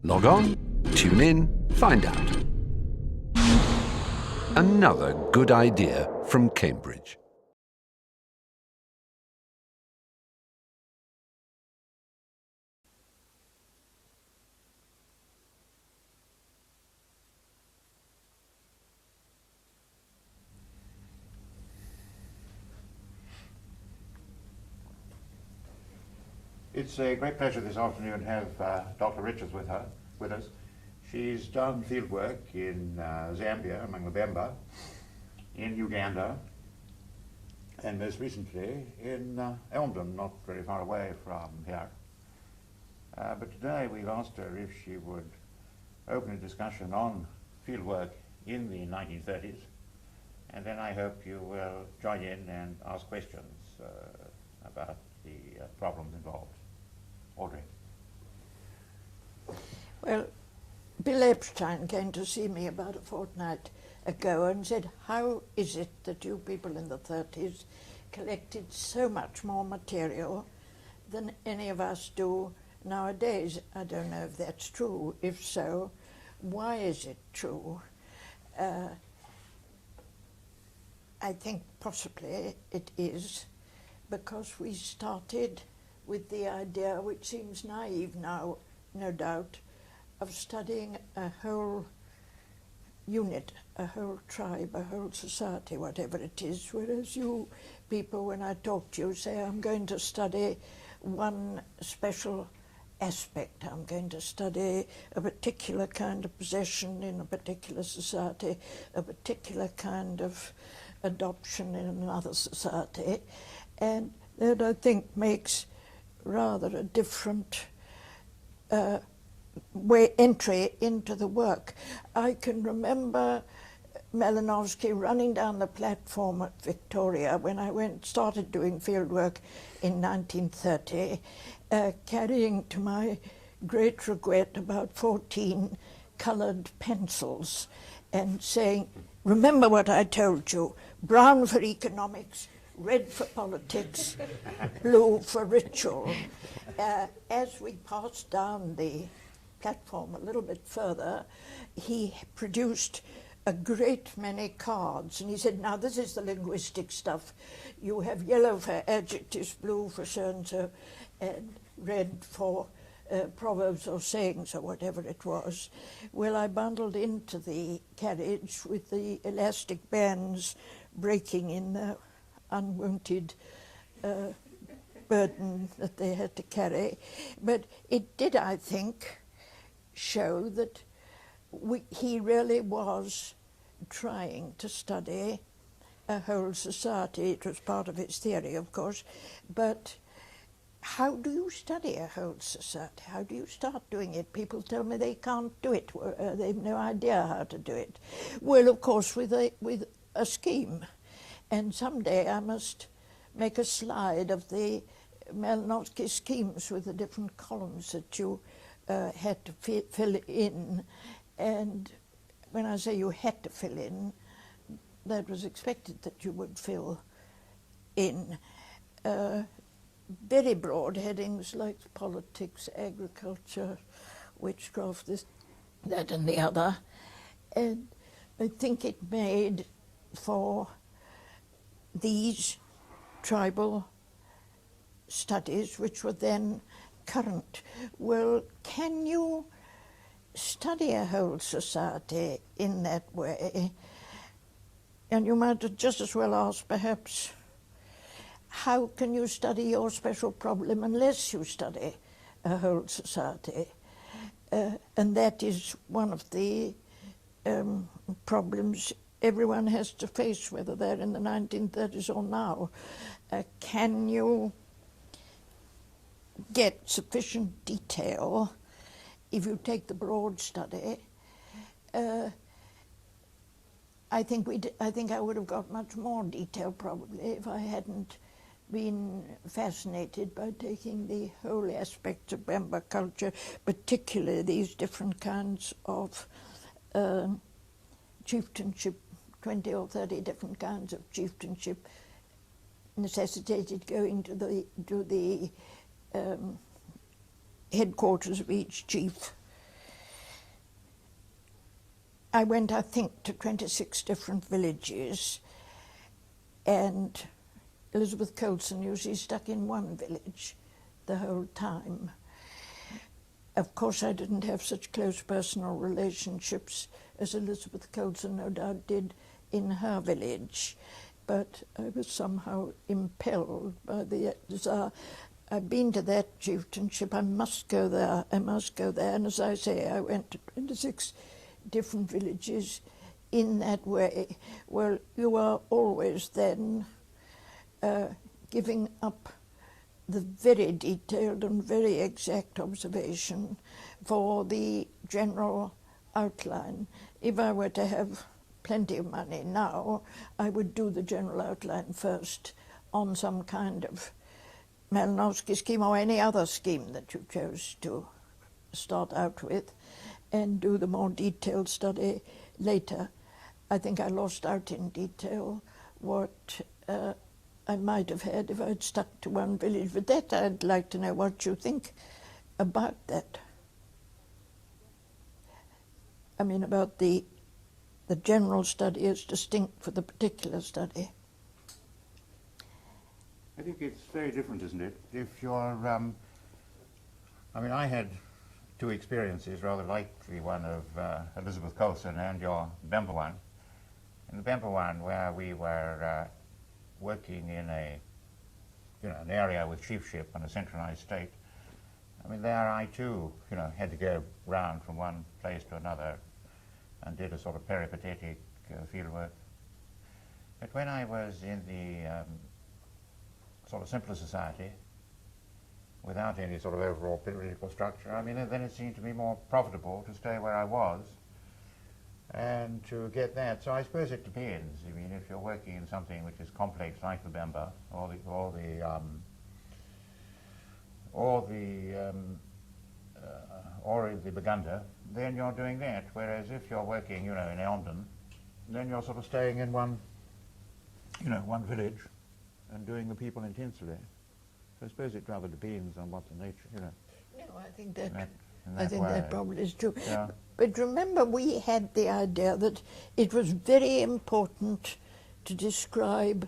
Log on, tune in, find out. Another good idea from Cambridge. It's a great pleasure this afternoon to have Dr. Richards with us. She's done fieldwork in Zambia, among the Bemba, in Uganda, and most recently in Elmdon, not very far away from here. But today we've asked her if she would open a discussion on fieldwork in the 1930s, and then I hope you will join in and ask questions about the problems involved. Audrey. Well, Bill Epstein came to see me about a fortnight ago and said, how is it that you people in the 30s collected so much more material than any of us do nowadays? I don't know if that's true. If so, why is it true? I think possibly it is because we started with the idea, which seems naive now, no doubt, of studying a whole unit, a whole tribe, a whole society, whatever it is, whereas you people, when I talk to you, say, I'm going to study one special aspect. I'm going to study a particular kind of possession in a particular society, a particular kind of adoption in another society, and that, I think, makes rather a different entry into the work. I can remember Malinowski running down the platform at Victoria when I started doing fieldwork in 1930, carrying, to my great regret, about 14 coloured pencils and saying, remember what I told you, brown for economics, red for politics, blue for ritual. As we passed down the platform a little bit further, he produced a great many cards, and he said, now this is the linguistic stuff. You have yellow for adjectives, blue for so-and-so, and red for proverbs or sayings or whatever it was. Well, I bundled into the carriage with the elastic bands breaking in the unwanted burden that they had to carry. But it did, I think, show that he really was trying to study a whole society. It was part of his theory, of course, but how do you study a whole society? How do you start doing it? People tell me they can't do it. They've no idea how to do it. Well, of course, with a scheme. And someday I must make a slide of the Malinowski schemes with the different columns that you had to fill in. And when I say you had to fill in, that was expected that you would fill in. Very broad headings like politics, agriculture, witchcraft, this, that and the other. And I think it made for these tribal studies, which were then current. Well, can you study a whole society in that way? And you might just as well ask, perhaps, how can you study your special problem unless you study a whole society? And that is one of the problems everyone has to face, whether they're in the 1930s or now. Can you get sufficient detail if you take the broad study? I think I would have got much more detail probably if I hadn't been fascinated by taking the whole aspects of Bemba culture, particularly these different kinds of chieftainship. 20 or 30 different kinds of chieftainship necessitated going to the headquarters of each chief I went, I think, to 26 different villages, and Elizabeth Colson usually stuck in one village the whole time. Of course, I didn't have such close personal relationships as Elizabeth Colson no doubt did in her village, but I was somehow impelled by the desire. I've been to that chieftainship, I must go there, and as I say, I went to 26 different villages in that way. Well, you are always then giving up the very detailed and very exact observation for the general outline. If I were to have plenty of money now, I would do the general outline first on some kind of Malinowski scheme or any other scheme that you chose to start out with, and do the more detailed study later. I think I lost out in detail what I might have had if I'd stuck to one village. But that, I'd like to know what you think about that. I mean, about the general study as distinct from the particular study. I think it's very different, isn't it? If you're, I mean, I had two experiences rather like the one of Elizabeth Colson and your Bemba one. In the Bemba one, where we were working in an area with chiefship and a centralized state, I mean, there I too, had to go round from one place to another and did a sort of peripatetic field work. But when I was in the sort of simpler society, without any sort of overall political structure, I mean, then it seemed to be more profitable to stay where I was and to get that. So I suppose it depends. I mean, if you're working in something which is complex like the Bemba or the Bagunda, then you're doing that. Whereas if you're working, in Elmdon, then you're sort of staying in one village and doing the people intensively. So I suppose it rather depends on what the nature, No, I think that way. That probably is true. Yeah. But remember, we had the idea that it was very important to describe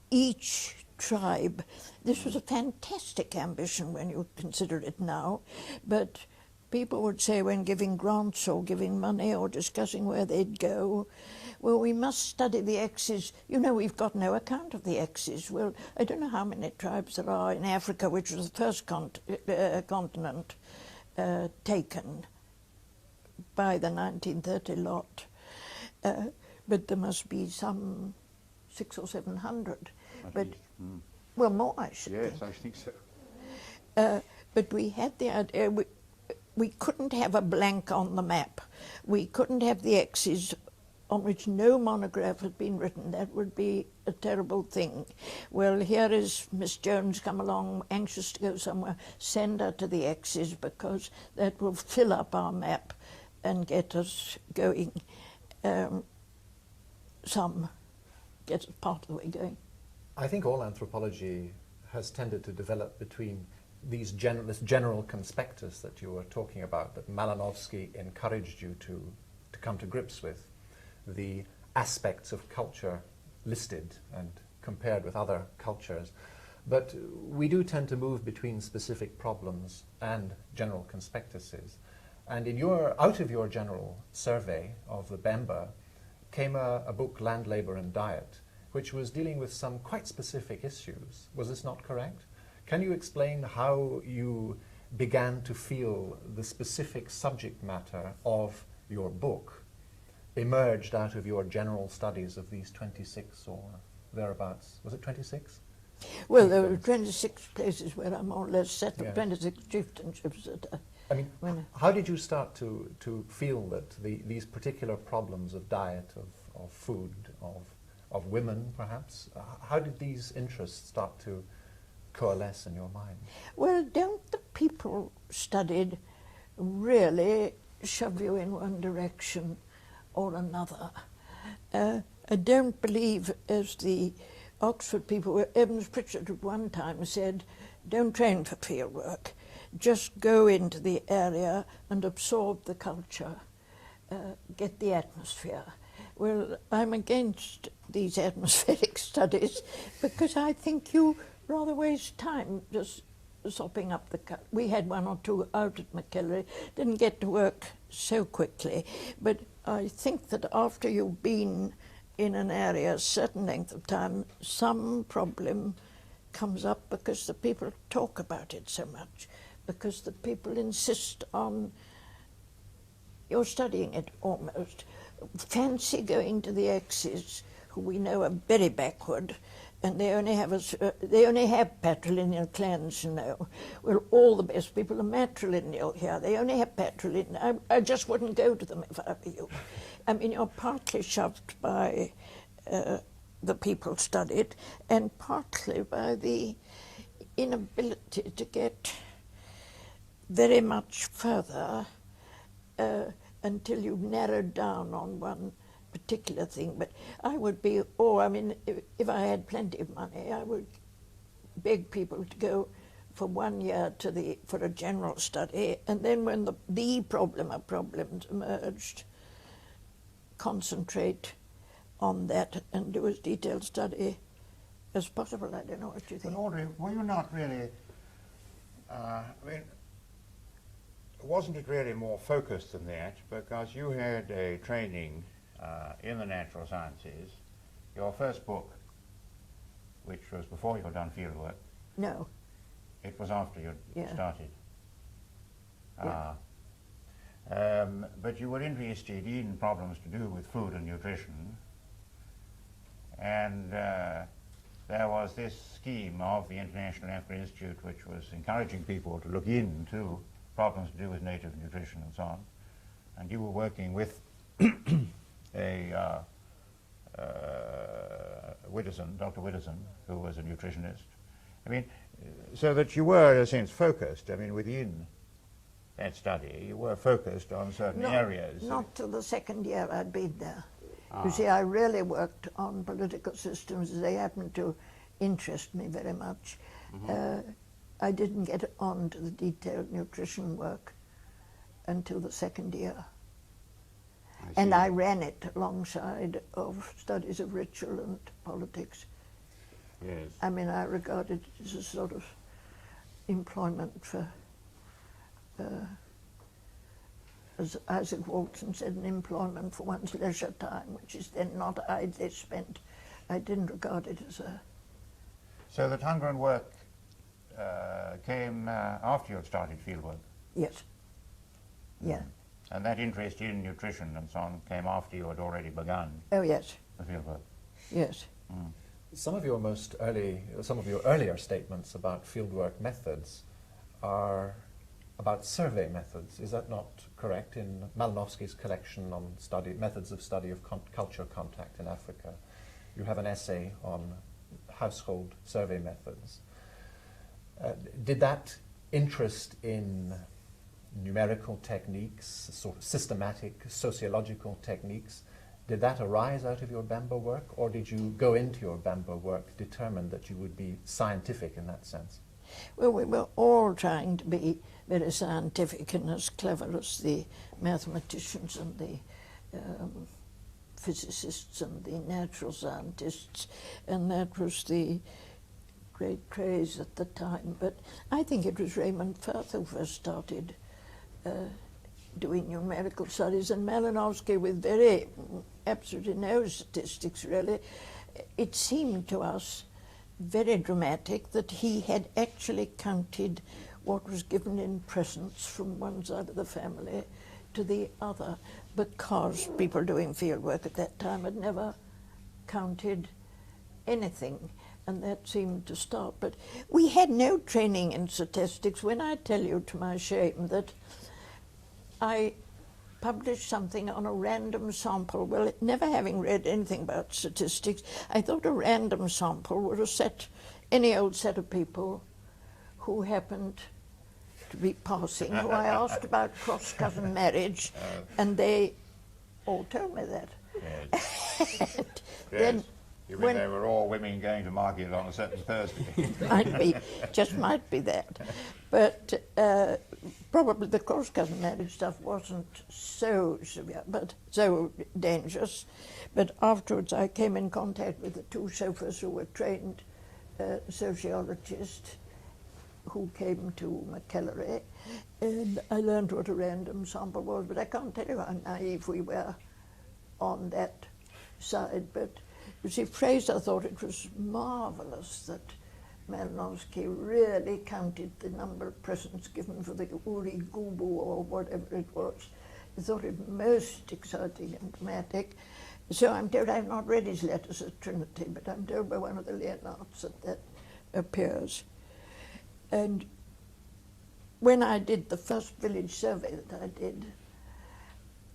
each tribe. This was a fantastic ambition when you consider it now, but people would say when giving grants or giving money or discussing where they'd go, well, we must study the X's. We've got no account of the X's. Well, I don't know how many tribes there are in Africa, which was the first continent taken by the 1930 lot. But there must be some 600 or 700. But, well, more, I should think. Yes, I think so. But we had the idea, we couldn't have a blank on the map. We couldn't have the X's on which no monograph had been written. That would be a terrible thing. Well, here is Miss Jones come along, anxious to go somewhere. Send her to the X's, because that will fill up our map and get us going get us part of the way going. I think all anthropology has tended to develop between this general conspectus that you were talking about, that Malinowski encouraged you to come to grips with, the aspects of culture listed and compared with other cultures. But we do tend to move between specific problems and general conspectuses. And out of your general survey of the Bemba came a book, Land, Labour and Diet, which was dealing with some quite specific issues. Was this not correct? Can you explain how you began to feel the specific subject matter of your book emerged out of your general studies of these 26 or thereabouts? Was it 26? Well, there were 26 places where I more or less settled, Yes. 26 chieftainships. How did you start to feel that these particular problems of diet, of food, of women perhaps, how did these interests start to coalesce in your mind? Well, don't the people studied really shove you in one direction or another? I don't believe, as the Oxford people were, Evans Pritchard at one time said, don't train for field work, just go into the area and absorb the culture. get the atmosphere. Well, I'm against these atmospheric studies because I think you rather waste time just sopping up the cut. We had one or two out at McKellar, didn't get to work so quickly, but I think that after you've been in an area a certain length of time, some problem comes up because the people talk about it so much, because the people insist on you're studying it almost. Fancy going to the X's, who we know are very backward, and they only have patrilineal clans, you know. Well, all the best people are matrilineal here. They only have patrilineal. I just wouldn't go to them if I were you. I mean, you're partly shoved by the people studied, and partly by the inability to get very much further until you've narrowed down on one particular thing. But I would be, I mean, if I had plenty of money, I would beg people to go for 1 year for a general study, and then when the problem of problems emerged, concentrate on that and do as detailed study as possible. I don't know what you think. But Audrey, were you not really, I mean, wasn't it really more focused than that? Because you had a training in the natural sciences. Your first book, which was before you had done fieldwork. No. It was after you started. Yeah. But you were interested in problems to do with food and nutrition, and there was this scheme of the International African Institute which was encouraging people to look into problems to do with native nutrition and so on, and you were working with Dr. Widdowson, who was a nutritionist. I mean, so that you were, in a sense, focused. I mean, within that study, you were focused on certain areas. Not till the second year I'd been there. You see, I really worked on political systems. They happened to interest me very much. I didn't get on to the detailed nutrition work until the second year. And I ran it alongside of studies of ritual and politics. Yes. I mean, I regarded it as a sort of employment for, as Isaac Walton said, an employment for one's leisure time, which is then not idly spent. I didn't regard it as a... So that hunger and work came after you had started fieldwork? Yes. Yeah. And that interest in nutrition and so on came after you had already begun Oh, yes. the fieldwork? Yes. Some of your earlier statements about fieldwork methods are about survey methods. Is that not correct? In Malinowski's collection on methods of study of culture contact in Africa, you have an essay on household survey methods. Did that interest in numerical techniques, sort of systematic sociological techniques, did that arise out of your Bemba work, or did you go into your Bemba work determined that you would be scientific in that sense? Well, we were all trying to be very scientific and as clever as the mathematicians and the physicists and the natural scientists, and that was the great craze at the time. But I think it was Raymond Firth who first started doing numerical studies, and Malinowski with absolutely no statistics really. It seemed to us very dramatic that he had actually counted what was given in presents from one side of the family to the other, because people doing fieldwork at that time had never counted anything, and that seemed to start. But we had no training in statistics. When I tell you, to my shame, that I published something on a random sample, well, never having read anything about statistics, I thought a random sample would have set any old set of people who happened to be passing, who I asked about cross-cousin marriage, and they all told me that. Yes. And then You mean they were all women going to market on a certain Thursday? Might be, just might be that. But probably the cross-cousin marriage stuff wasn't so severe, but so dangerous. But afterwards I came in contact with the two Sofas who were trained sociologists who came to McKellarey, and I learned what a random sample was, but I can't tell you how naive we were on that side. But you see, Fraser thought it was marvellous that Malinowski really counted the number of presents given for the Uri Gubu or whatever it was. He thought it most exciting and dramatic. So I'm told, I've not read his letters at Trinity, but I'm told by one of the Leonards that appears. And when I did the first village survey that I did,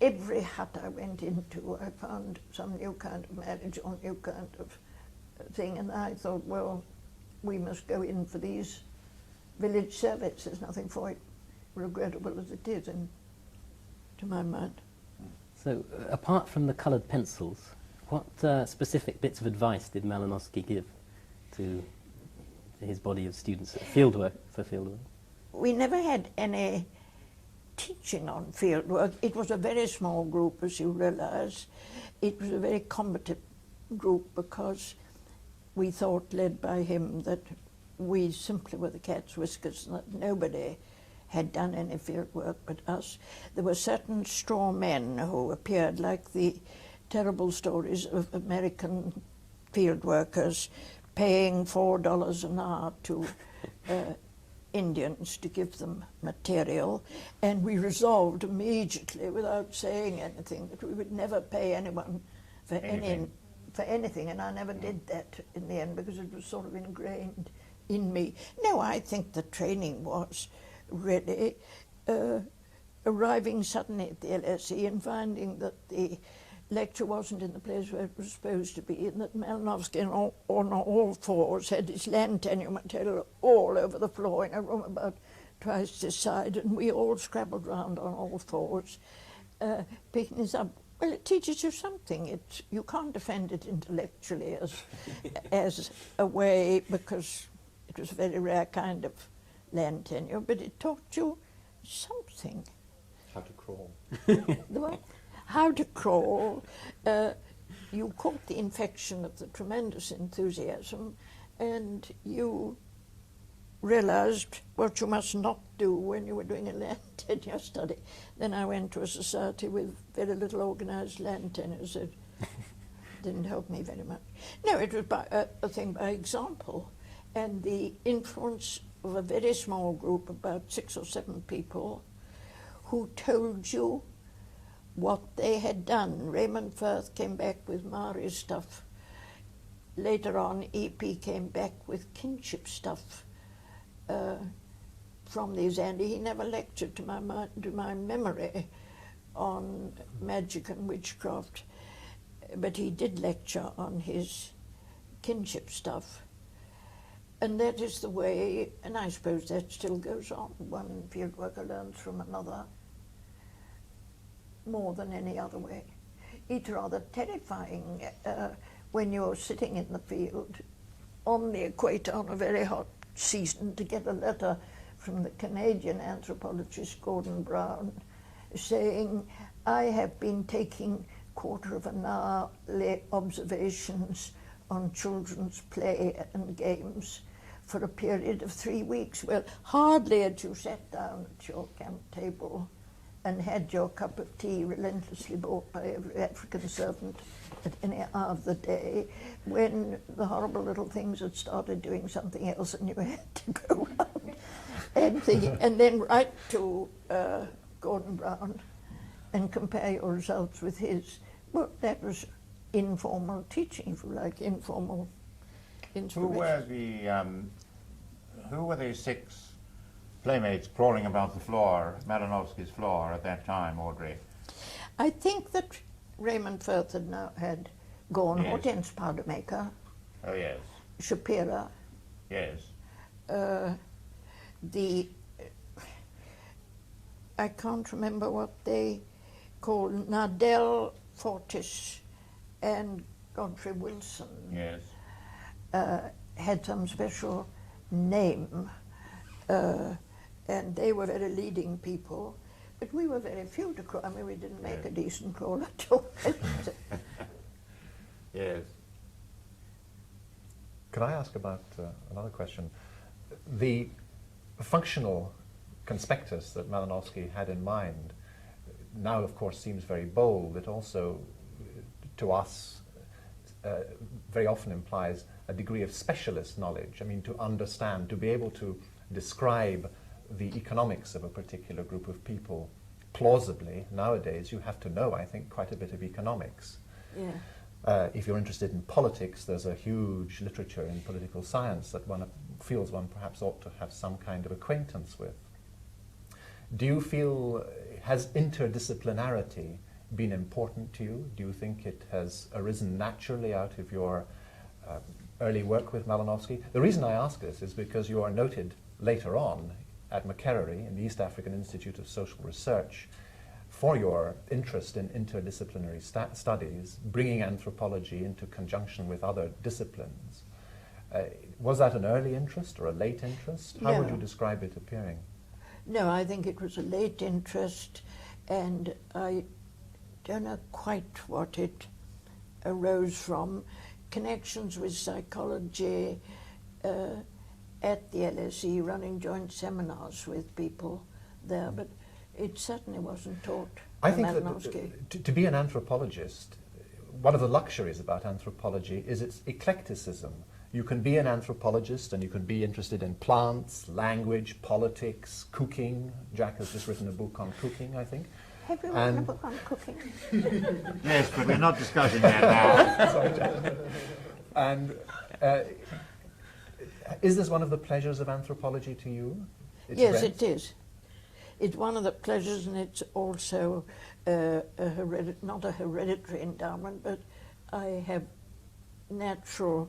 every hut I went into, I found some new kind of marriage or new kind of thing, and I thought, well, we must go in for these village surveys. There's nothing for it, regrettable as it is, to my mind. So, apart from the coloured pencils, what specific bits of advice did Malinowski give to his body of students at fieldwork, for fieldwork? We never had any teaching on fieldwork. It was a very small group, as you realise. It was a very combative group because we thought, led by him, that we simply were the cat's whiskers and that nobody had done any field work but us. There were certain straw men who appeared, like the terrible stories of American field workers paying $4 an hour to Indians to give them material, and we resolved immediately, without saying anything, that we would never pay anyone for anything, and I never did that in the end because it was sort of ingrained in me. No, I think the training was really arriving suddenly at the LSE and finding that the lecture wasn't in the place where it was supposed to be, and that Malinowski on all fours had his land tenure material all over the floor in a room about twice this side, and we all scrabbled round on all fours, picking this up. Well, it teaches you something. You can't defend it intellectually as a way, because it was a very rare kind of land tenure, but it taught you something. How to crawl. The what? How to crawl. You caught the infection of the tremendous enthusiasm, and you realized what you must not do when you were doing a land tenure study. Then I went to a society with very little organized land tenures. It didn't help me very much. No, it was a thing by example, and the influence of a very small group, about 6 or 7 people, who told you what they had done. Raymond Firth came back with Maori's stuff. Later on, E.P. came back with kinship stuff from these, and he never lectured to my memory on magic and witchcraft, but he did lecture on his kinship stuff. And that is the way, and I suppose that still goes on. One field worker learns from another more than any other way. It's rather terrifying when you're sitting in the field on the equator on a very hot season to get a letter from the Canadian anthropologist Gordon Brown saying, I have been taking quarter of an hour observations on children's play and games for a period of 3 weeks. Well, hardly had you sat down at your camp table and had your cup of tea relentlessly bought by every African servant at any hour of the day, when the horrible little things had started doing something else and you had to go around and then write to Gordon Brown and compare your results with his. Well, that was informal teaching, if you like, informal inspiration. Who were the 6 playmates crawling about the floor, Malinowski's floor at that time, Audrey? I think that Raymond Firth had gone, Yes. Hortense Powdermaker, Oh, yes. Shapira, Yes. I can't remember what they called, Nardell, Fortis, and Godfrey Wilson Yes. had some special name, and they were very leading people, but we were very few to crawl. I mean, we didn't make a decent crawl at all. Yes. Can I ask about another question? The functional conspectus that Malinowski had in mind now, of course, seems very bold. It also, to us, very often implies a degree of specialist knowledge. I mean, to understand, to be able to describe the economics of a particular group of people plausibly, nowadays you have to know, I think, quite a bit of economics. Yeah. If you're interested in politics, there's a huge literature in political science that one feels one perhaps ought to have some kind of acquaintance with. Do you feel, has interdisciplinarity been important to you? Do you think it has arisen naturally out of your early work with Malinowski? The reason I ask this is because you are noted later on at Makerere in the East African Institute of Social Research for your interest in interdisciplinary studies, bringing anthropology into conjunction with other disciplines. Was that an early interest or a late interest? How would No. you describe it appearing? No, I think it was a late interest, and I don't know quite what it arose from. Connections with psychology at the LSE, running joint seminars with people there, but it certainly wasn't taught I by think Malinowski. that to be an anthropologist, one of the luxuries about anthropology is its eclecticism. You can be an anthropologist and you can be interested in plants, language, politics, cooking. Jack has just written a book on cooking, I think. Have you written a book on cooking? Yes, but we're not discussing that now. Sorry, Jack. And is this one of the pleasures of anthropology to you? Its Yes, breadth? it is. It's one of the pleasures, and it's also not a hereditary endowment, but I have natural.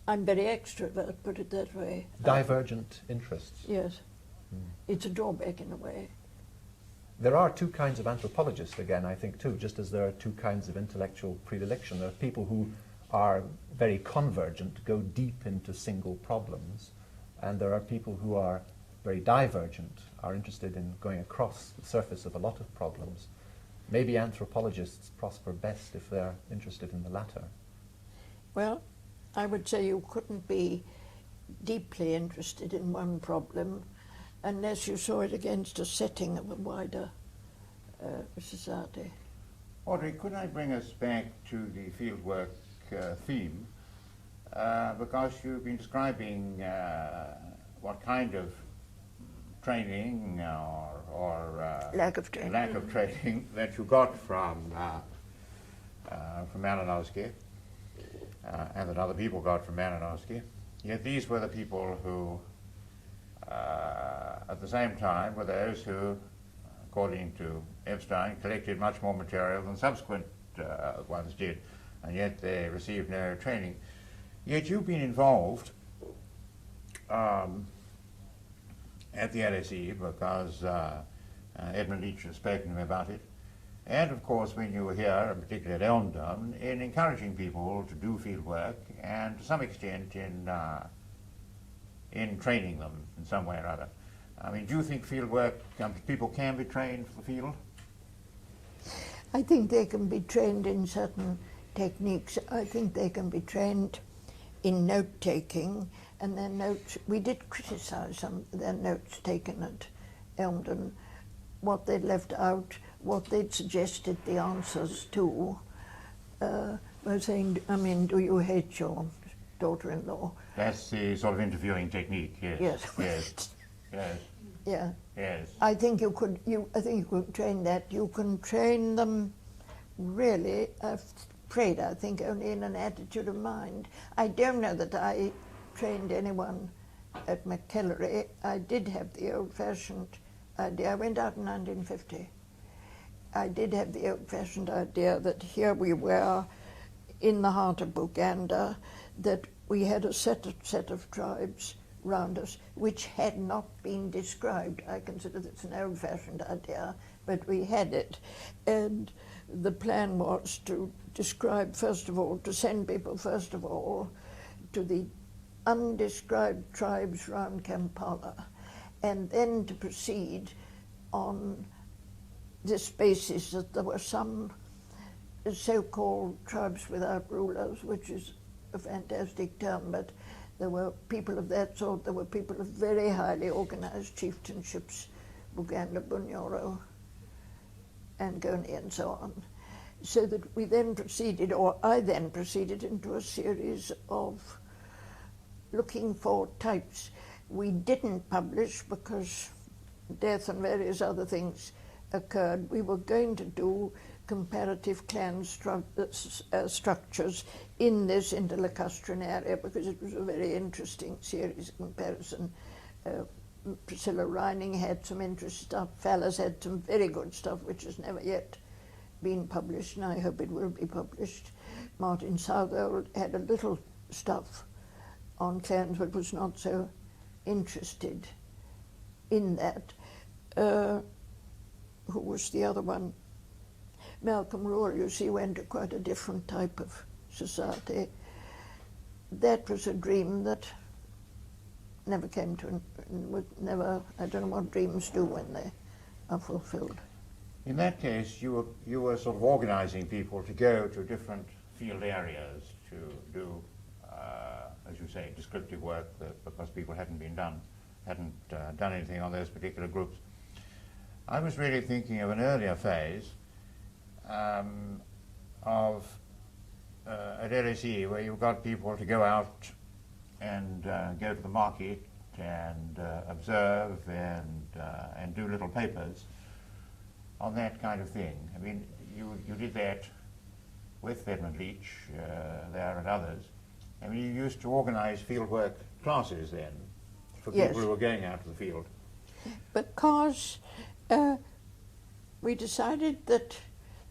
I'm very extrovert, put it that way. Divergent interests. Yes. It's a drawback in a way. There are two kinds of anthropologists, again, I think, too, just as there are two kinds of intellectual predilection. There are people who are very convergent, go deep into single problems, and there are people who are very divergent, are interested in going across the surface of a lot of problems. Maybe anthropologists prosper best if they're interested in the latter. Well, I would say you couldn't be deeply interested in one problem unless you saw it against a setting of a wider society. Audrey, could I bring us back to the fieldwork theme? Because you've been describing what kind of training or Lack of training. lack of training that you got from Malinowski and that other people got from Malinowski. Yet these were the people who, at the same time, were those who, according to Epstein, collected much more material than subsequent ones did, and yet they received no training. Yet you've been involved at the LSE because Edmund Leach has spoken to me about it, and of course when you were here, and particularly at Elmdon, in encouraging people to do field work and to some extent in training them in some way or other. I mean, do you think field work, people can be trained for the field? I think they can be trained in certain techniques. I think they can be trained in note-taking, and their notes, we did criticize some of their notes taken at Elmdon, what they'd left out, what they'd suggested the answers to, by saying, I mean, do you hate your daughter-in-law? That's the sort of interviewing technique, yes. Yes. Yes. Yes. Yeah. Yes. I think you could. I think you could train that. You can train them. Really, I've prayed. I think only in an attitude of mind. I don't know that I trained anyone at Makerere. I did have the old-fashioned idea. I went out in 1950. I did have the old-fashioned idea that here we were, in the heart of Buganda, that we had a set of tribes round us which had not been described. I consider that's an old-fashioned idea, but we had it. And the plan was to describe, first of all, to send people, first of all, to the undescribed tribes around Kampala, and then to proceed on this basis that there were some so-called tribes without rulers, which is a fantastic term, but there were people of that sort. There were people of very highly organized chieftainships, Buganda, Bunyoro, Angoni, and so on. So that we then proceeded, or I then proceeded, into a series of looking for types. We didn't publish because death and various other things occurred. We were going to do comparative clan structures in this interlacustrine area because it was a very interesting series of comparison. Priscilla Reining had some interesting stuff. Fallas had some very good stuff which has never yet been published, and I hope it will be published. Martin Southold had a little stuff on clans but was not so interested in that. Who was the other one? Malcolm Rohr, you see, went to quite a different type of society. That was a dream that never came to, never, I don't know what dreams do when they are fulfilled. In that case, you were sort of organizing people to go to different field areas to do, as you say, descriptive work because people hadn't done anything on those particular groups. I was really thinking of an earlier phase of at LSE where you've got people to go out and go to the market and observe and do little papers on that kind of thing. I mean, you did that with Edmund Leach there and others. I mean, you used to organize fieldwork classes then for Yes. people who were going out to the field. Because we decided that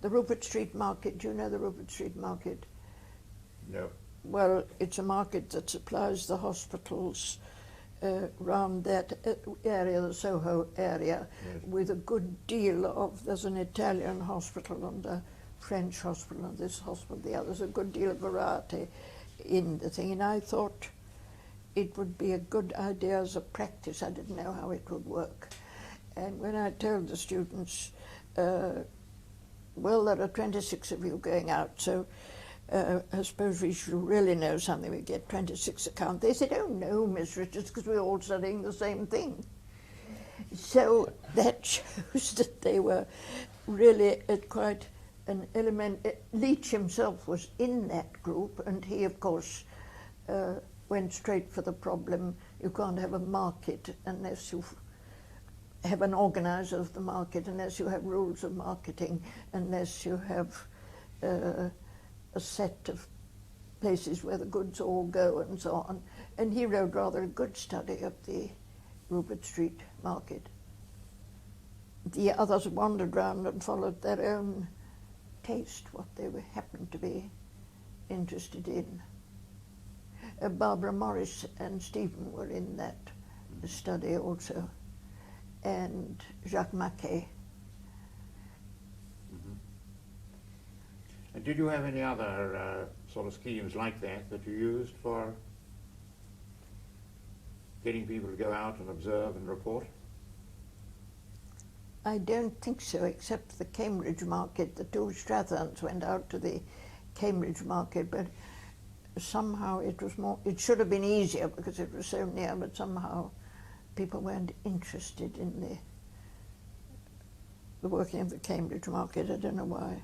the Rupert Street Market, do you know the Rupert Street Market? No. Well, it's a market that supplies the hospitals around that area, the Soho area, Yes. with a good deal of, there's an Italian hospital and a French hospital and this hospital, the other's a good deal of variety in the thing. And I thought it would be a good idea as a practice. I didn't know how it would work. And when I told the students, well, there are 26 of you going out, so I suppose we should really know something. We get 26 accounts. They said, oh no, Miss Richards, because we're all studying the same thing. So that shows that they were really at quite an element. Leach himself was in that group, and he, of course, went straight for the problem. You can't have a market unless you have an organizer of the market, unless you have rules of marketing, unless you have a set of places where the goods all go and so on. And he wrote rather a good study of the Rupert Street Market. The others wandered round and followed their own taste, what they happened to be interested in. Barbara Morris and Stephen were in that study also, and Jacques Maquet. And did you have any other sort of schemes like that you used for getting people to go out and observe and report? I don't think so, except the Cambridge market. The two Strathans went out to the Cambridge market, but somehow it was more, it should have been easier because it was so near, but somehow people weren't interested in the working of the Cambridge market. I don't know why.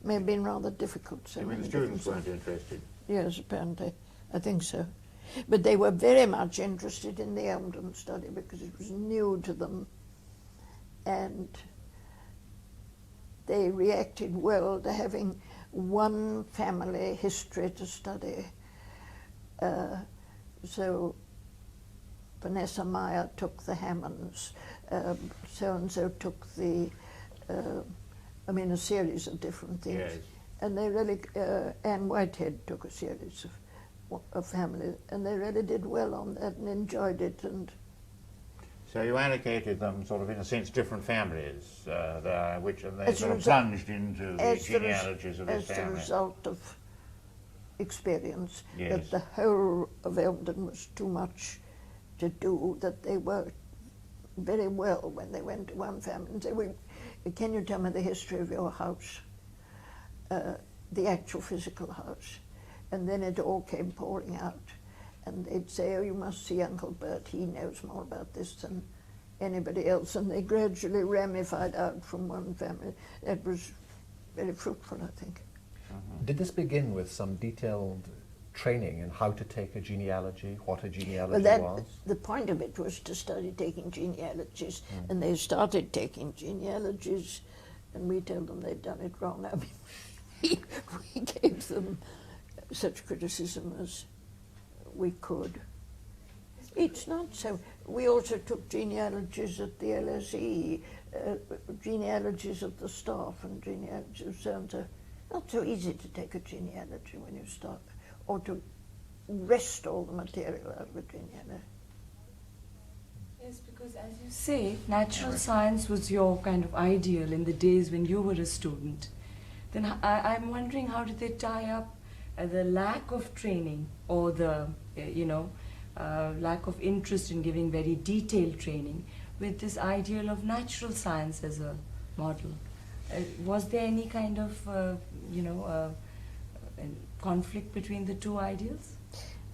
May have been rather difficult. So I mean, many the students different weren't interested. Yes, apparently. I think so. But they were very much interested in the Elmdon study because it was new to them, and they reacted well to having one family history to study. So Vanessa Meyer took the Hammonds, so-and-so took the, a series of different things. Yes. And they really, Anne Whitehead took a series of families, and they really did well on that and enjoyed it. And So you allocated them sort of, in a sense, different families, which and they As a sort of result- plunged into the as the res- genealogies of this as family. a result of experience Yes. that the whole of Eldon was too much to do, that they worked very well when they went to one family and said, can you tell me the history of your house, the actual physical house? And then it all came pouring out. And they'd say, oh, you must see Uncle Bert, he knows more about this than anybody else. And they gradually ramified out from one family. That was very fruitful, I think. Did this begin with some detailed training in how to take a genealogy, what a genealogy was? The point of it was to study taking genealogies, and they started taking genealogies, and we told them they'd done it wrong. I mean, we gave them such criticism as we could. It's not so. We also took genealogies at the LSE, genealogies of the staff and genealogies of so-and-so. Not so easy to take a genealogy when you start, or to wrest all the material out of a genealogy. Yes, because as you say, natural science was your kind of ideal in the days when you were a student. Then I'm wondering, how did they tie up the lack of training or the, lack of interest in giving very detailed training with this ideal of natural science as a model? Was there any kind of, conflict between the two ideals?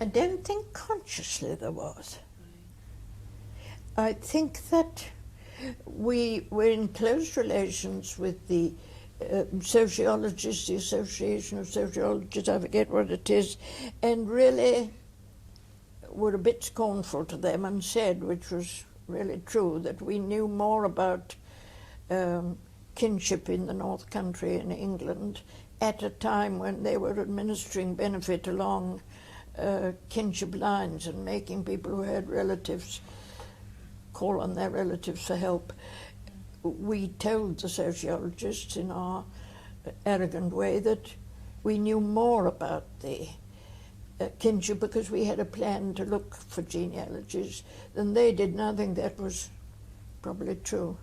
I don't think consciously there was. I think that we were in close relations with the sociologists, the Association of Sociologists, I forget what it is, and really were a bit scornful to them and said, which was really true, that we knew more about kinship in the North Country in England at a time when they were administering benefit along kinship lines and making people who had relatives call on their relatives for help. We told the sociologists in our arrogant way that we knew more about the kinship because we had a plan to look for genealogies than they did, and I think that was probably true.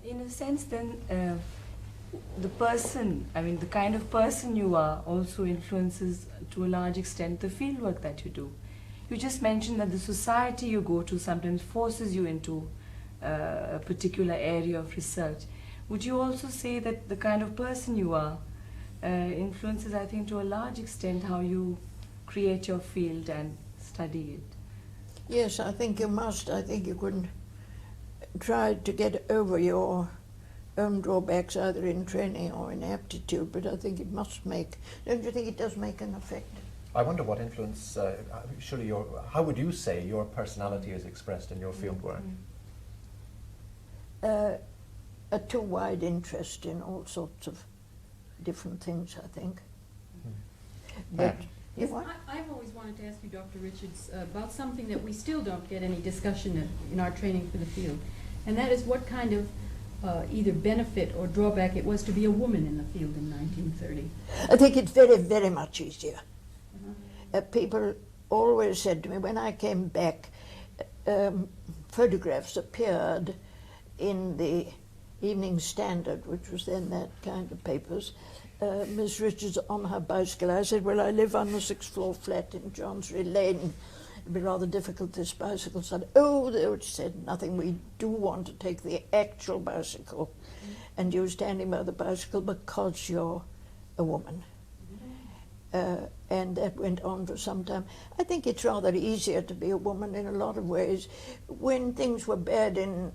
In a sense, then, the person, the kind of person you are also influences to a large extent the fieldwork that you do. You just mentioned that the society you go to sometimes forces you into a particular area of research. Would you also say that the kind of person you are influences, I think, to a large extent how you create your field and study it? Yes, I think you must. I think you couldn't try to get over your own drawbacks either in training or in aptitude, but I think it must make, don't you think it does make an effect? I wonder what influence, surely how would you say your personality is expressed in your fieldwork? A too wide interest in all sorts of different things, I think. But Yes, I've always wanted to ask you, Dr. Richards, about something that we still don't get any discussion in our training for the field, and that is what kind of either benefit or drawback it was to be a woman in the field in 1930. I think it's very, very much easier. People always said to me, when I came back, photographs appeared in the Evening Standard, which was then that kind of papers, Miss Richards on her bicycle. I said, well, I live on the 6th floor flat in Johnsbury Lane. It'd be rather difficult, this bicycle. Said, oh, they said nothing. We do want to take the actual bicycle, and you're standing by the bicycle because you're a woman. And that went on for some time. I think it's rather easier to be a woman in a lot of ways. When things were bad in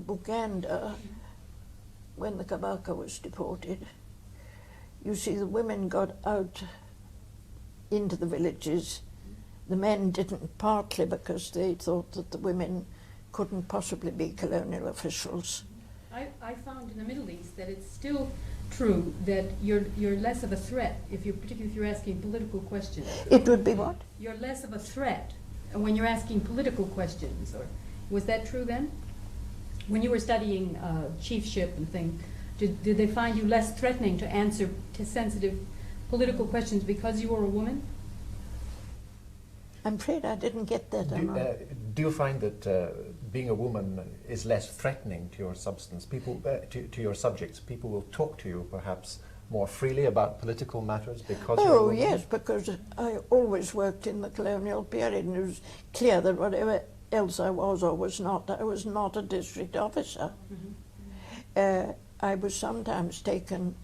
Buganda, when the Kabaka was deported, you see the women got out into the villages. The men didn't, partly because they thought that the women couldn't possibly be colonial officials. I found in the Middle East that it's still true that you're less of a threat, particularly if you're asking political questions. It would be what? You're less of a threat when you're asking political questions. Or was that true then? When you were studying chiefship and things, did they find you less threatening to answer to sensitive political questions because you were a woman? I'm afraid I didn't get that. Do you find that being a woman is less threatening to your substance. People, to your subjects, people will talk to you perhaps more freely about political matters because you're a woman? Yes, because I always worked in the colonial period, and it was clear that whatever else I was or was not, I was not a district officer. I was sometimes taken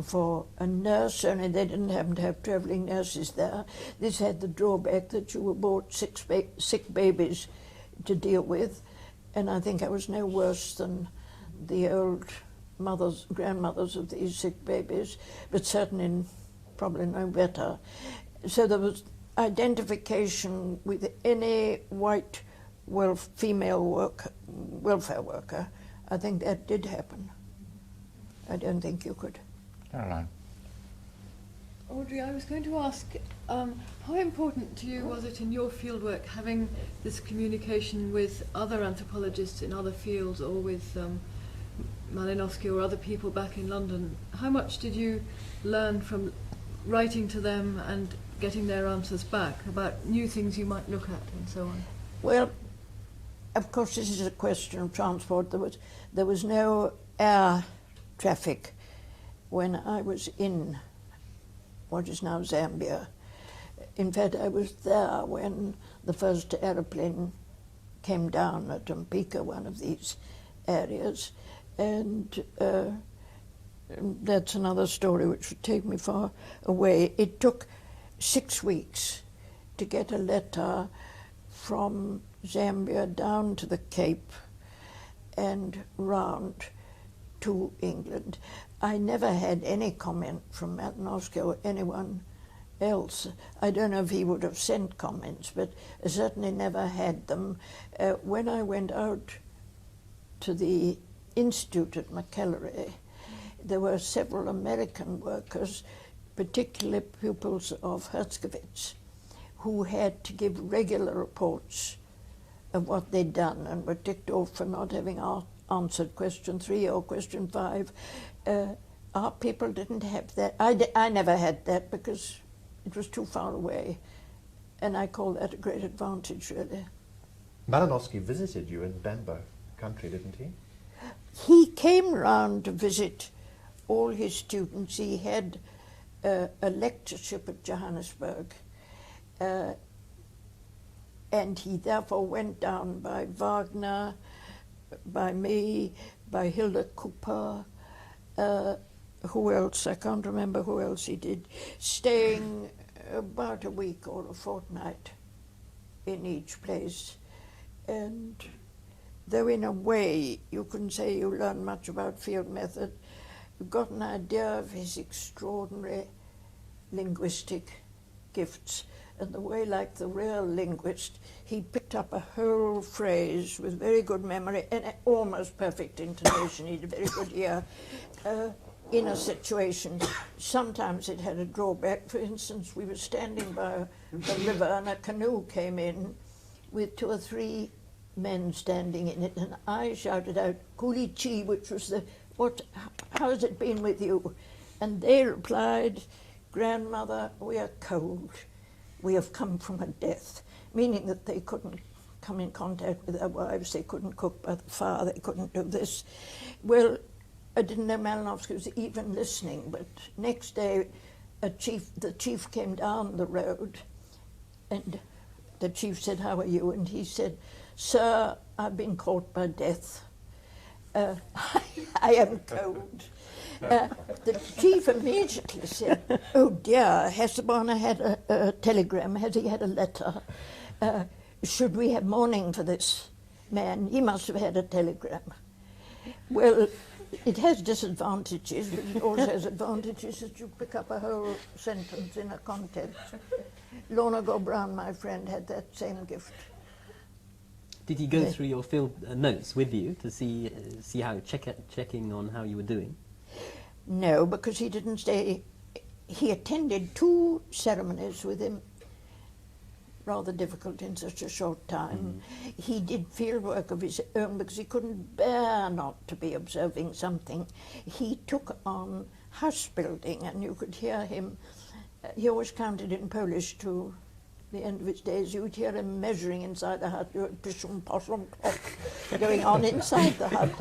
for a nurse, only they didn't happen to have travelling nurses there. This had the drawback that you were brought sick babies to deal with, and I think I was no worse than the old mothers, grandmothers of these sick babies, but certainly probably no better. So there was identification with any white female welfare worker. I think that did happen. I don't think you could. Caroline. Audrey, I was going to ask, how important to you was it in your fieldwork having this communication with other anthropologists in other fields, or with Malinowski or other people back in London? How much did you learn from writing to them and getting their answers back about new things you might look at and so on? Well, of course, this is a question of transport. There was no air traffic when I was in what is now Zambia. In fact, I was there when the first aeroplane came down at Mpika, one of these areas, and that's another story which would take me far away. It took 6 weeks to get a letter from Zambia down to the Cape and round to England. I never had any comment from Malinowski or anyone else. I don't know if he would have sent comments, but I certainly never had them. When I went out to the Institute at Mackillery, there were several American workers, particularly pupils of Herskovits, who had to give regular reports of what they'd done and were ticked off for not having answered question 3 or question 5. Our people didn't have that. I never had that because it was too far away, and I call that a great advantage, really. Malinowski visited you in Bemba country, didn't he? He came round to visit all his students. He had a lectureship at Johannesburg, and he therefore went down by Wagner, by me, by Hilda Cooper, who else? I can't remember who else he did, staying about a week or a fortnight in each place. And though in a way you couldn't say you learned much about field method, you got an idea of his extraordinary linguistic gifts. And the way, like the real linguist, he picked up a whole phrase with very good memory and almost perfect intonation. He had a very good ear in a situation. Sometimes it had a drawback. For instance, we were standing by the river and a canoe came in with 2 or 3 men standing in it, and I shouted out, "Kulichi," which was how's it been with you? And they replied, "Grandmother, we are cold. We have come from a death," meaning that they couldn't come in contact with their wives, they couldn't cook by the fire, they couldn't do this. Well, I didn't know Malinowski was even listening, but next day the chief came down the road, and the chief said, "How are you?" And he said, "Sir, I've been caught by death. I am cold." The chief immediately said, "Oh dear, has the Bonner had a telegram? Has he had a letter? Should we have mourning for this man? He must have had a telegram." Well, it has disadvantages, but it also has advantages that you pick up a whole sentence in a context. Lorna Gore Brown, my friend, had that same gift. Did he go through your field notes with you to see how checking on how you were doing? No, because he didn't stay. He attended 2 ceremonies with him, rather difficult in such a short time. He did field work of his own because he couldn't bear not to be observing something. He took on house building, and you could hear him. He always counted in Polish to the end of his days, you would hear him measuring inside the hut, pishum possum clock going on inside the hut.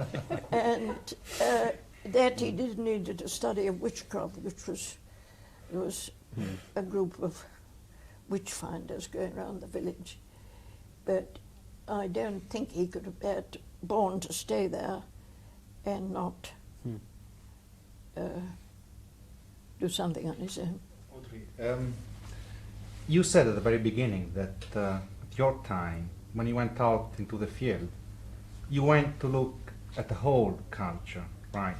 And that he did needed a study of witchcraft, which was, there was a group of witch finders going around the village. But I don't think he could have been born to stay there and not do something on his own. Audrey, you said at the very beginning that at your time, when you went out into the field, you went to look at the whole culture, right?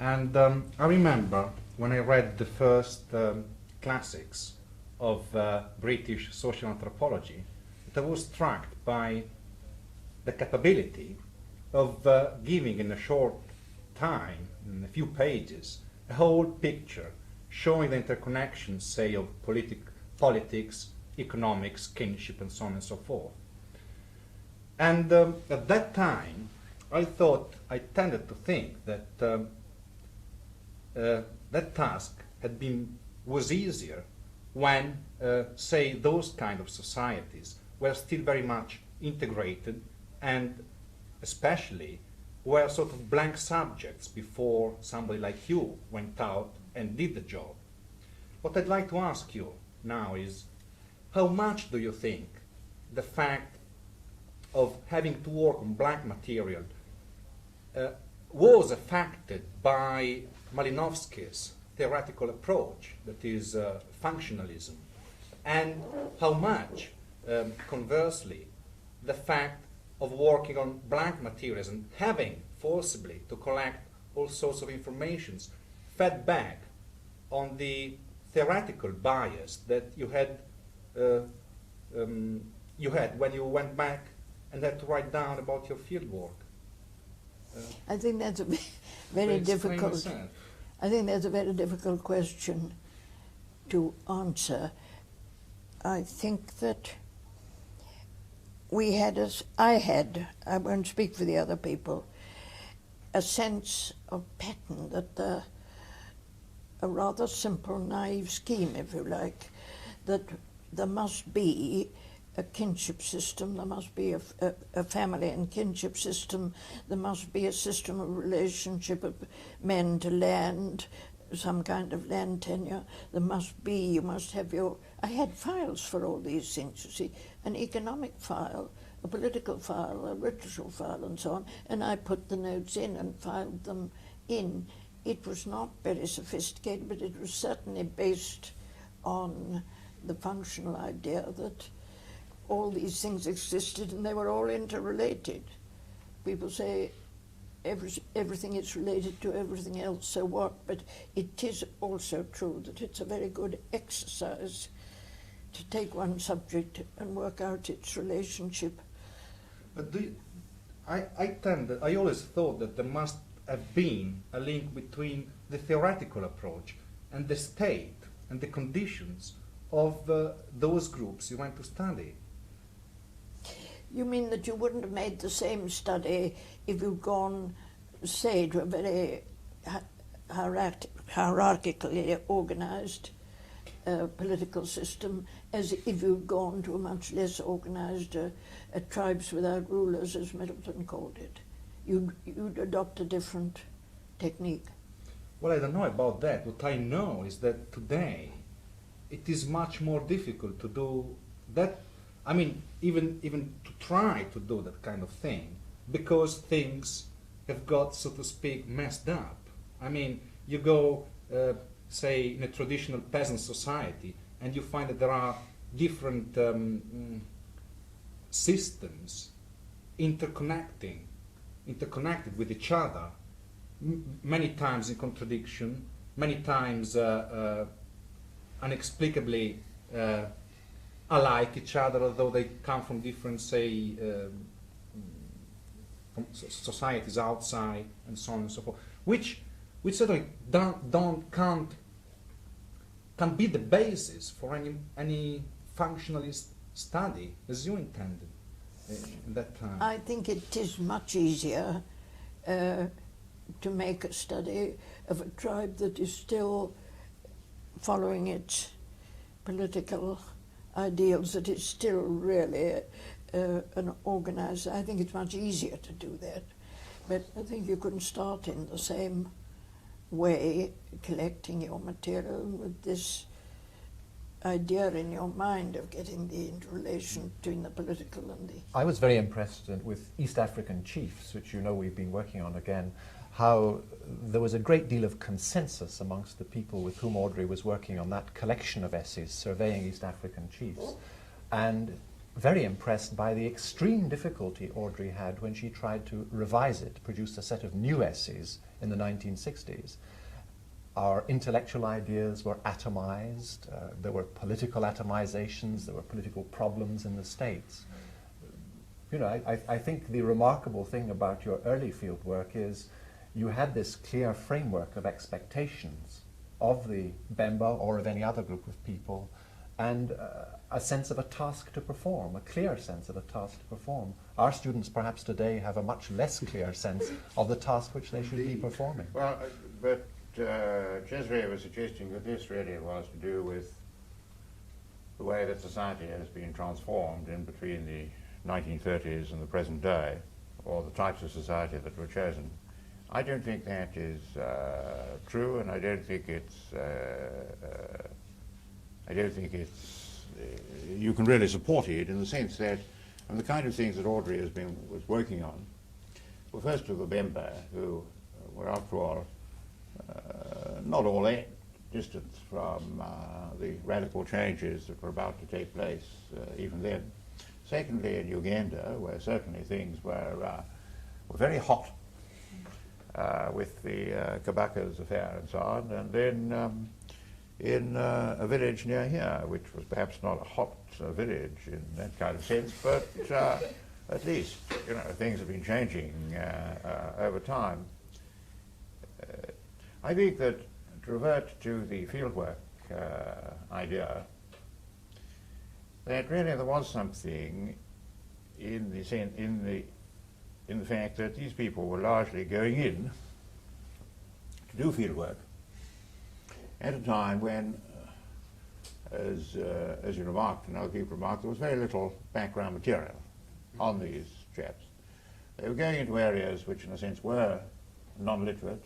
And I remember when I read the first classics of British social anthropology, that I was struck by the capability of giving in a short time, in a few pages, a whole picture showing the interconnections, say, of politics, economics, kinship, and so on and so forth. And at that time, I tended to think that that task was easier when, say, those kind of societies were still very much integrated and especially were sort of blank subjects before somebody like you went out and did the job. What I'd like to ask you now is, how much do you think the fact of having to work on blank material was affected by Malinowski's theoretical approach, that is functionalism, and how much, conversely, the fact of working on blank materials and having forcibly to collect all sorts of informations fed back on the theoretical bias that you had when you went back and had to write down about your field work? I think that's a very difficult. I think that's a very difficult question to answer. I think that I won't speak for the other people, a sense of pattern, that a rather simple, naive scheme, if you like, that there must be a kinship system, there must be a family and kinship system, there must be a system of relationship of men to land, some kind of land tenure, you must have I had files for all these things, you see, an economic file, a political file, a ritual file, and so on, and I put the notes in and filed them in. It was not very sophisticated, but it was certainly based on the functional idea that all these things existed and they were all interrelated. People say everything is related to everything else, so what? But it is also true that it's a very good exercise to take one subject and work out its relationship. But I always thought that there must have been a link between the theoretical approach and the state and the conditions of those groups you went to study. You mean that you wouldn't have made the same study if you'd gone, say, to a very hierarchically organized political system as if you'd gone to a much less organized tribes without rulers, as Middleton called it? You'd adopt a different technique. Well, I don't know about that. What I know is that today it is much more difficult to do that. I mean, even to try to do that kind of thing, because things have got, so to speak, messed up. I mean, you go, say, in a traditional peasant society, and you find that there are different systems interconnected with each other, many times in contradiction, many times inexplicably alike each other, although they come from different, say, from societies outside, and so on and so forth, which certainly can't be the basis for any functionalist study as you intended in that time. I think it is much easier to make a study of a tribe that is still following its political ideals, that it's still really an organised. I think it's much easier to do that, but I think you couldn't start in the same way, collecting your material with this idea in your mind of getting the interrelation between the political and the... I was very impressed with East African chiefs, which you know we've been working on again, how there was a great deal of consensus amongst the people with whom Audrey was working on that collection of essays surveying East African chiefs, and very impressed by the extreme difficulty Audrey had when she tried to revise it, produce a set of new essays in the 1960s. Our intellectual ideas were atomized, there were political atomizations, there were political problems in the States. You know, I think the remarkable thing about your early field work is you had this clear framework of expectations of the Bemba or of any other group of people, and a sense of a task to perform, a clear sense of a task to perform. Our students perhaps today have a much less clear sense of the task which they should be performing. Well, but Cesare was suggesting that this really was to do with the way that society has been transformed in between the 1930s and the present day, or the types of society that were chosen. I don't think that is true, and I don't think it's you can really support it in the sense that the kind of things that Audrey was working on were first of the Bemba, who were after all not all that distant from the radical changes that were about to take place even then. Secondly, in Uganda, where certainly things were very hot with the Kabaka's affair and so on, and then in a village near here, which was perhaps not a hot village in that kind of sense, but at least, you know, things have been changing over time. I think that to revert to the fieldwork idea, that really there was something in the fact that these people were largely going in to do fieldwork at a time when, as you remarked and other people remarked, there was very little background material on these chaps. They were going into areas which in a sense were non-literate,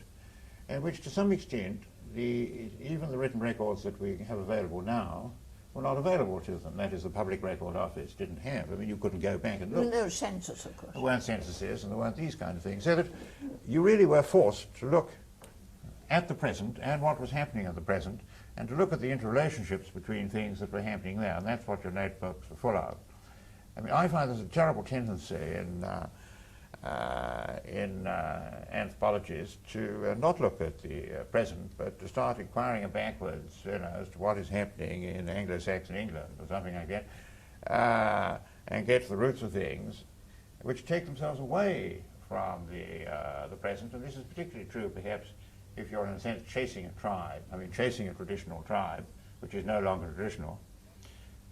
and which to some extent even the written records that we have available now were not available to them. That is, the Public Record Office didn't have. I mean, you couldn't go back and look. There were census, of course. There weren't censuses and there weren't these kind of things. So that you really were forced to look at the present and what was happening at the present, and to look at the interrelationships between things that were happening there, and that's what your notebooks are full of. I mean, I find there's a terrible tendency in anthropologists to not look at the present, but to start inquiring backwards, you know, as to what is happening in Anglo-Saxon England or something like that, and get to the roots of things, which take themselves away from the present. And this is particularly true, perhaps, if you're in a sense chasing a tribe. I mean, chasing a traditional tribe, which is no longer traditional.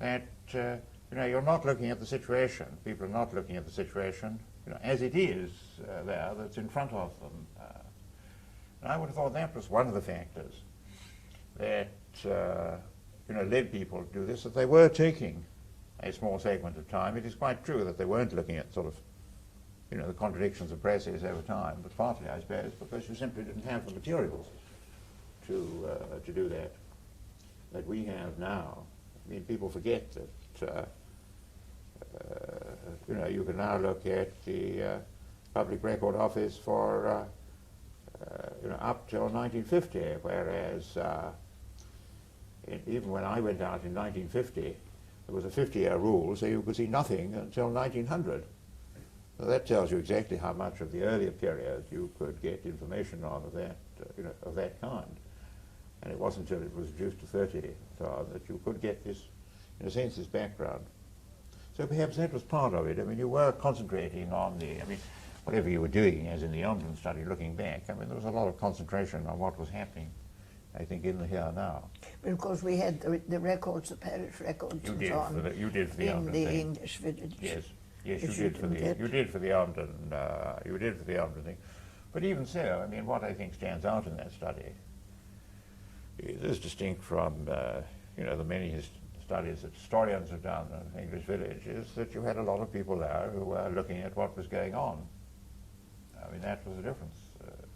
That you know, you're not looking at the situation. People are not looking at the situation, you know, as it is there, that's in front of them. And I would have thought that was one of the factors that you know, led people to do this, that they were taking a small segment of time. It is quite true that they weren't looking at sort of, you know, the contradictions of process over time, but partly, I suppose, because you simply didn't have the materials to do that we have now. I mean, people forget that you know, you can now look at the Public Record Office for you know, up till 1950, whereas even when I went out in 1950, there was a 50-year rule, so you could see nothing until 1900. So that tells you exactly how much of the earlier period you could get information on of that, you know, of that kind. And it wasn't until it was reduced to 30 so that you could get this, in a sense, this background. So perhaps that was part of it. I mean, you were concentrating on the, I mean, whatever you were doing, as in the Omdon study, looking back, I mean, there was a lot of concentration on what was happening, I think, in the here now. But of course, we had the records, the parish records, You and did so on, for the, you did for the in Omdon the thing. English village. Yes, yes, Which you did for the didn't get. you did for the Omdon you did for the Omdon thing. But even so, I mean, what I think stands out in that study is distinct from you know, the many studies that historians have done of the English village is that you had a lot of people there who were looking at what was going on. I mean, that was the difference.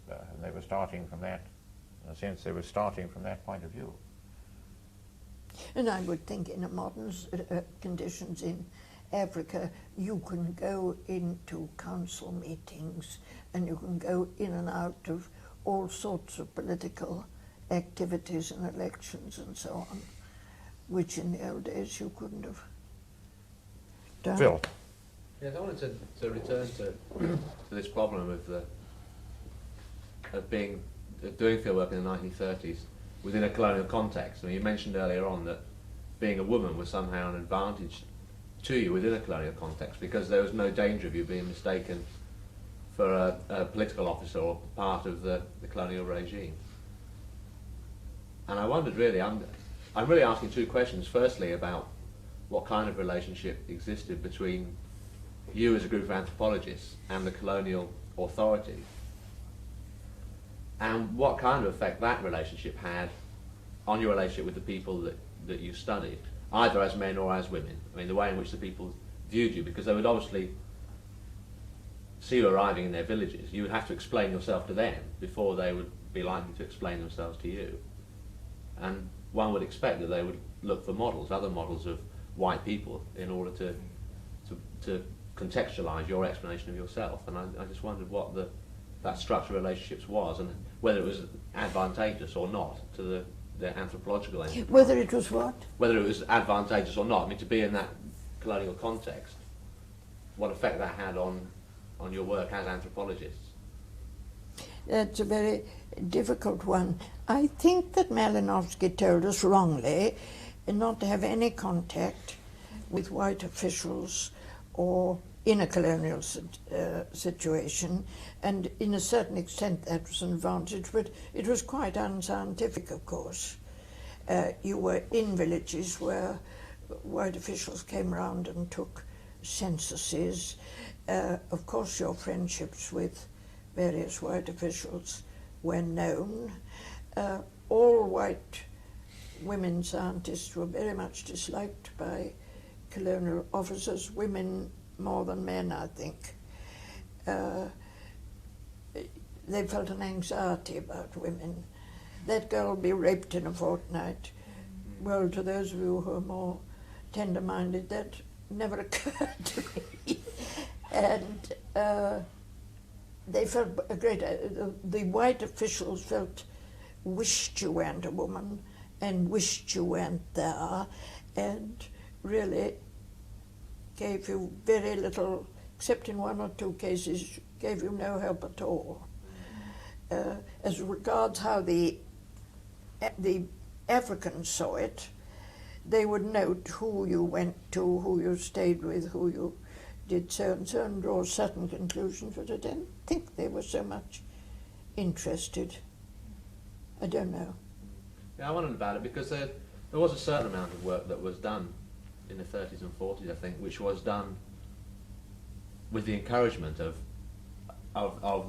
And they were starting from that, in a sense, they were starting from that point of view. And I would think in a modern conditions in Africa, you can go into council meetings and you can go in and out of all sorts of political activities and elections and so on, which in the old days you couldn't have done. Phil. Yes, I wanted to return to this problem of doing fieldwork in the 1930s within a colonial context. I mean, you mentioned earlier on that being a woman was somehow an advantage to you within a colonial context because there was no danger of you being mistaken for a political officer or part of the colonial regime. And I wondered really, I'm really asking two questions. Firstly, about what kind of relationship existed between you as a group of anthropologists and the colonial authorities, and what kind of effect that relationship had on your relationship with the people that you studied, either as men or as women. I mean, the way in which the people viewed you, because they would obviously see you arriving in their villages. You would have to explain yourself to them before they would be likely to explain themselves to you. And one would expect that they would look for models, other models of white people, in order to contextualize your explanation of yourself. And I just wondered what that structure of relationships was, and whether it was advantageous or not to the anthropological end. Whether it was what? Whether it was advantageous or not. I mean, to be in that colonial context, what effect that had on your work as anthropologists. That's a very difficult one. I think that Malinowski told us wrongly not to have any contact with white officials or in a colonial situation, and in a certain extent that was an advantage, but it was quite unscientific, of course. You were in villages where white officials came around and took censuses. Of course, your friendships with various white officials were known. All white women scientists were very much disliked by colonial officers, women more than men, I think. They felt an anxiety about women. That girl will be raped in a fortnight. Well, to those of you who are more tender-minded, that never occurred to me. And they felt a great, the white officials wished you weren't a woman and wished you weren't there, and really gave you very little, except in one or two cases, gave you no help at all. As regards how the Africans saw it, they would note who you went to, who you stayed with, who you did so and draw certain conclusions, but I don't think they were so much interested. I don't know. Yeah, I wondered about it because there was a certain amount of work that was done in the 30s and 40s, I think, which was done with the encouragement of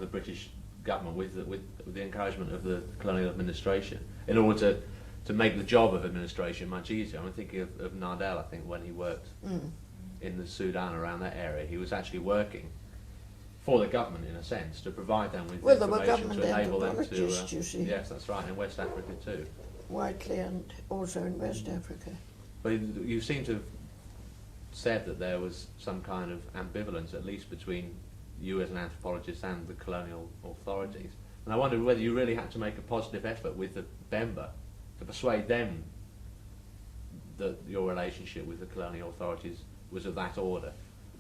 the British government, with the encouragement of the colonial administration, in order to make the job of administration much easier. I'm thinking of Nardell, I think, when he worked in the Sudan, around that area, he was actually working for the government, in a sense, to provide them with information to enable them to... you see. Yes, that's right, in West Africa too. Whitely and also in West Africa. But you seem to have said that there was some kind of ambivalence, at least between you as an anthropologist and the colonial authorities. And I wondered whether you really had to make a positive effort with the Bemba to persuade them that your relationship with the colonial authorities was of that order,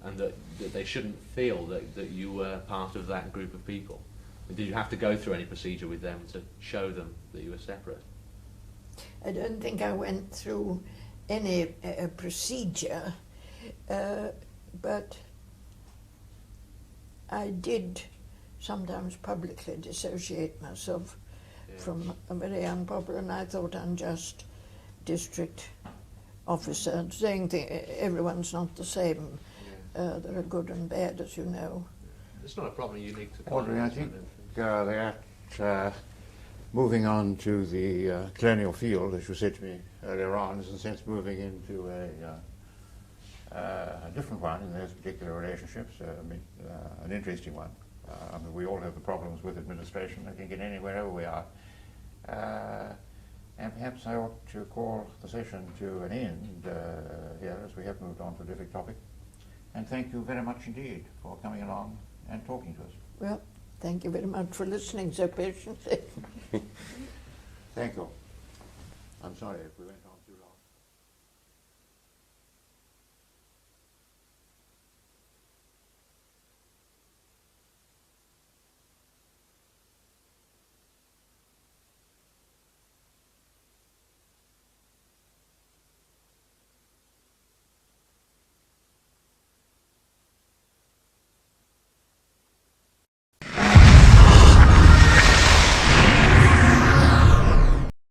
and that they shouldn't feel that you were part of that group of people. And did you have to go through any procedure with them to show them that you were separate? I don't think I went through any procedure, but I did sometimes publicly dissociate myself from a very unpopular and I thought unjust district officer, saying everyone's not the same. There are good and bad, as you know. It's not a problem unique to Audrey, I think that moving on to the colonial field, as you said to me earlier on, is in a sense moving into a different one in those particular relationships, an interesting one. I mean, we all have the problems with administration, I think, in anywhere we are. And perhaps I ought to call the session to an end here, as we have moved on to a different topic. And thank you very much indeed for coming along and talking to us. Well, thank you very much for listening so patiently. Thank you. I'm sorry if we went on.